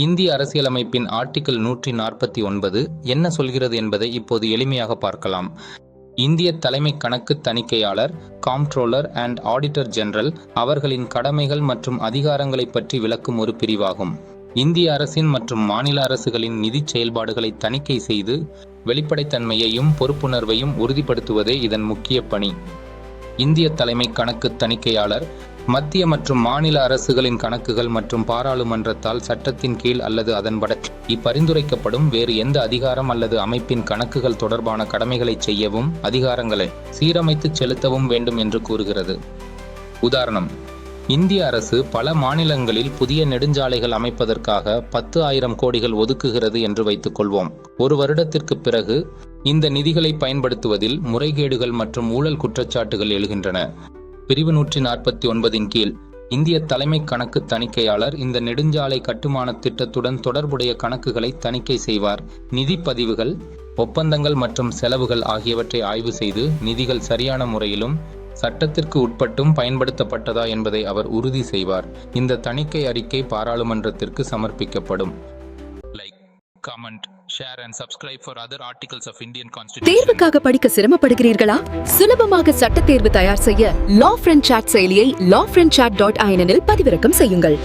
இந்திய அரசியலமைப்பின் ஆர்டிகிள் 149 என்ன சொல்கிறது என்பதை இப்போது எளிமையாக பார்க்கலாம். இந்திய தலைமை கணக்கு தணிக்கையாளர், காம்ப்ட்ரோலர் அண்ட் ஆடிட்டர் ஜெனரல் அவர்களின் கடமைகள் மற்றும் அதிகாரங்களை பற்றி விளக்கும் ஒரு பிரிவாகும். இந்திய அரசின் மற்றும் மாநில அரசுகளின் நிதி செயல்பாடுகளை தணிக்கை செய்து வெளிப்படைத்தன்மையையும் பொறுப்புணர்வையும் உறுதிப்படுத்துவதே இதன் முக்கிய பணி. இந்திய தலைமை கணக்கு தணிக்கையாளர் மத்திய மற்றும் மாநில அரசுகளின் கணக்குகள் மற்றும் பாராளுமன்றத்தால் சட்டத்தின் கீழ் அல்லது அதன்படி பரிந்துரைக்கப்படும் வேறு எந்த அதிகாரம் அல்லது அமைப்பின் கணக்குகள் தொடர்பான கடமைகளை செய்யவும் அதிகாரங்களை சீரமைத்து செலுத்தவும் வேண்டும் என்று கூறுகிறது. உதாரணம்: இந்திய அரசு பல மாநிலங்களில் புதிய நெடுஞ்சாலைகள் அமைப்பதற்காக 10,000 கோடிகள் ஒதுக்குகிறது என்று வைத்துக் கொள்வோம். ஒரு வருடத்திற்கு பிறகு இந்த நிதிகளை பயன்படுத்துவதில் முறைகேடுகள் மற்றும் ஊழல் குற்றச்சாட்டுகள் எழுகின்றன. பிரிவு 149 கீழ் இந்திய தலைமை கணக்கு தணிக்கையாளர் இந்த நெடுஞ்சாலை கட்டுமான திட்டத்துடன் தொடர்புடைய கணக்குகளை தணிக்கை செய்வார். நிதி பதிவுகள், ஒப்பந்தங்கள் மற்றும் செலவுகள் ஆகியவற்றை ஆய்வு செய்து நிதிகள் சரியான முறையிலும் சட்டத்திற்கு உட்பட்டும் பயன்படுத்தப்பட்டதா என்பதை அவர் உறுதி செய்வார். இந்த தணிக்கை அறிக்கை பாராளுமன்றத்திற்கு சமர்ப்பிக்கப்படும். Like, comment, share and subscribe for other articles of Indian Constitution. தேர்வுக்காக படிக்க சிரமப்படுகிறீர்களா? சுலபமாக சட்ட தேர்வு தயார் செய்ய LawFriend Chat செயலியை lawfriendchat.in இல் பதிவிறக்கம் செய்யுங்கள்.